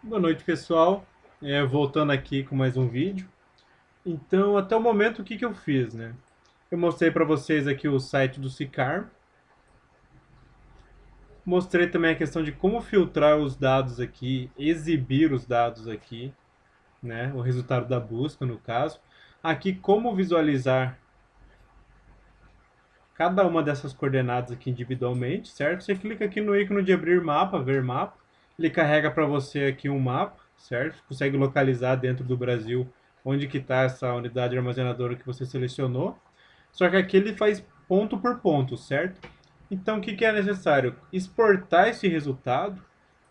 Boa noite, pessoal. Voltando aqui com mais um vídeo. Então, até o momento, o que eu fiz, né? Eu mostrei para vocês aqui o site do Sicar. Mostrei também a questão de como filtrar os dados aqui, exibir os dados aqui, né? O resultado da busca, no caso. Aqui, como visualizar cada uma dessas coordenadas aqui individualmente, certo? Você clica aqui no ícone de abrir mapa, ver mapa. Ele carrega para você aqui um mapa, certo? Consegue localizar dentro do Brasil onde que está essa unidade armazenadora que você selecionou. Só que aqui ele faz ponto por ponto, certo? Então o que, que é necessário? Exportar esse resultado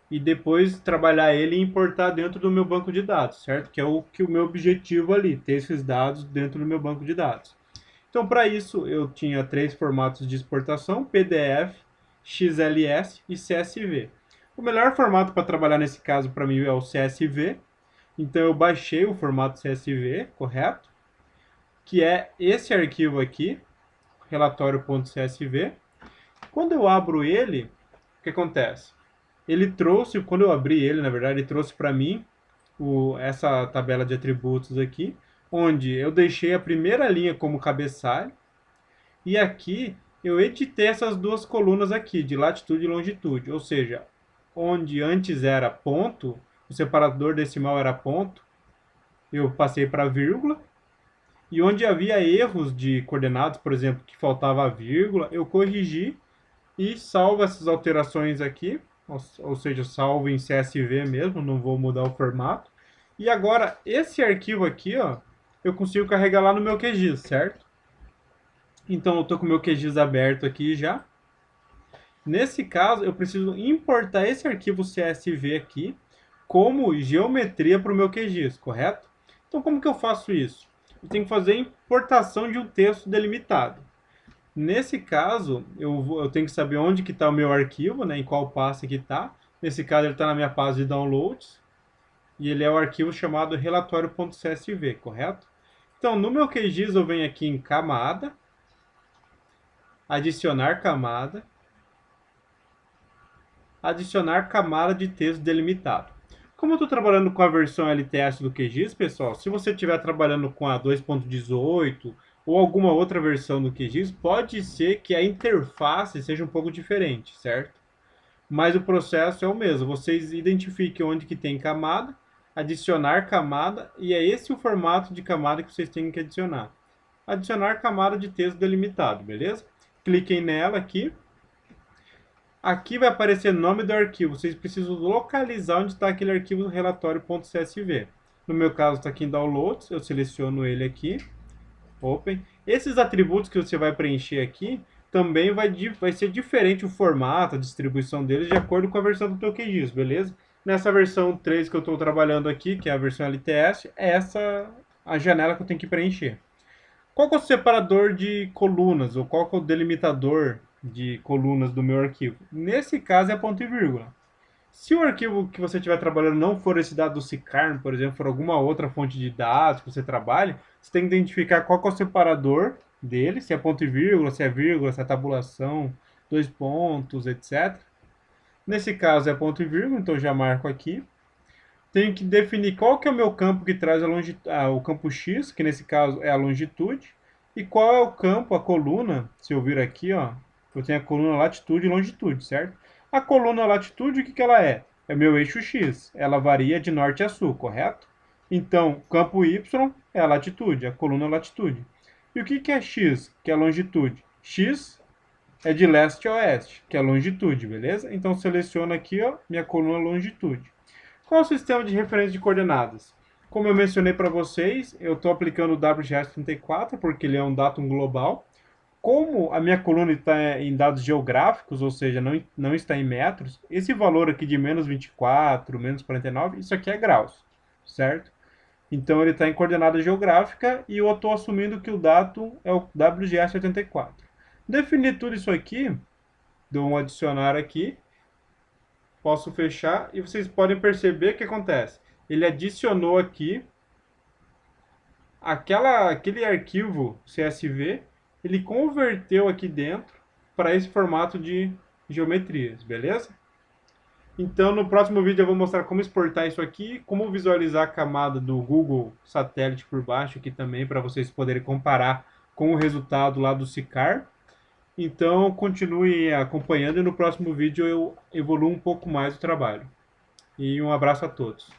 e depois trabalhar ele e importar dentro do meu banco de dados, certo? Que é o meu objetivo ali, ter esses dados dentro do meu banco de dados. Então, para isso, eu tinha três formatos de exportação: PDF, XLS e CSV. O melhor formato para trabalhar nesse caso para mim é o CSV. Então, eu baixei o formato CSV, correto? Que é esse arquivo aqui, relatório.csv. Quando eu abro ele, o que acontece? Ele trouxe, quando eu abri ele, na verdade, ele trouxe para mim essa tabela de atributos aqui, onde eu deixei a primeira linha como cabeçalho. E aqui eu editei essas duas colunas aqui, de latitude e longitude, ou seja, onde antes era ponto, o separador decimal era ponto, eu passei para vírgula, e onde havia erros de coordenadas, por exemplo, que faltava a vírgula, eu corrigi e salvo essas alterações aqui, ou seja, salvo em CSV mesmo, não vou mudar o formato. E agora, esse arquivo aqui, ó, eu consigo carregar lá no meu QGIS, certo? Então eu estou com o meu QGIS aberto aqui já. Nesse caso, eu preciso importar esse arquivo CSV aqui como geometria para o meu QGIS, correto? Então, como que eu faço isso? Eu tenho que fazer a importação de um texto delimitado. Nesse caso, eu tenho que saber onde que está o meu arquivo, né, em qual pasta que está. Nesse caso, ele está na minha pasta de downloads e ele é o arquivo chamado relatório.csv, correto? Então, no meu QGIS, eu venho aqui em camada, adicionar camada de texto delimitado. Como eu estou trabalhando com a versão LTS do QGIS, pessoal, se você estiver trabalhando com a 2.18 ou alguma outra versão do QGIS, pode ser que a interface seja um pouco diferente, certo? Mas o processo é o mesmo. Vocês identifiquem onde que tem camada, adicionar camada, e é esse o formato de camada que vocês têm que adicionar. Adicionar camada de texto delimitado, beleza? Cliquem nela aqui. Aqui vai aparecer o nome do arquivo. Vocês precisam localizar onde está aquele arquivo relatório.csv. No meu caso está aqui em Downloads. Eu seleciono ele aqui. Open. Esses atributos que você vai preencher aqui também vai ser diferente o formato, a distribuição deles de acordo com a versão do teu QGIS, beleza? Nessa versão 3 que eu estou trabalhando aqui, que é a versão LTS, é essa a janela que eu tenho que preencher. Qual que é o separador de colunas, ou qual que é o delimitador de colunas do meu arquivo? Nesse caso é ponto e vírgula. Se o arquivo que você estiver trabalhando não for esse dado do Sicarm, por exemplo, for alguma outra fonte de dados que você trabalhe, você tem que identificar qual que é o separador dele, se é ponto e vírgula, se é tabulação, dois pontos, etc. Nesse caso é ponto e vírgula, então eu já marco aqui. Tenho que definir qual que é o meu campo que traz o campo X, que nesse caso é a longitude, e qual é o campo, a coluna, se eu vir aqui, ó, eu tenho a coluna latitude e longitude, certo? A coluna latitude, o que, que ela é? É meu eixo X, ela varia de norte a sul, correto? Então, campo Y é a latitude, a coluna latitude. E o que, que é X, que é a longitude? X é de leste a oeste, que é a longitude, beleza? Então, seleciono aqui, ó, minha coluna longitude. Qual é o sistema de referência de coordenadas? Como eu mencionei para vocês, eu estou aplicando o WGS34 porque ele é um datum global. Como a minha coluna está em dados geográficos, ou seja, não está em metros, esse valor aqui de menos 24, menos 49, isso aqui é graus, certo? Então ele está em coordenada geográfica e eu estou assumindo que o datum é o WGS84. Definir tudo isso aqui, dou um adicionar aqui, posso fechar e vocês podem perceber o que acontece. Ele adicionou aqui aquele arquivo CSV, ele converteu aqui dentro para esse formato de geometrias, beleza? Então, no próximo vídeo eu vou mostrar como exportar isso aqui, como visualizar a camada do Google Satélite por baixo aqui também, para vocês poderem comparar com o resultado lá do SICAR. Então, continue acompanhando e no próximo vídeo eu evoluo um pouco mais o trabalho. E um abraço a todos.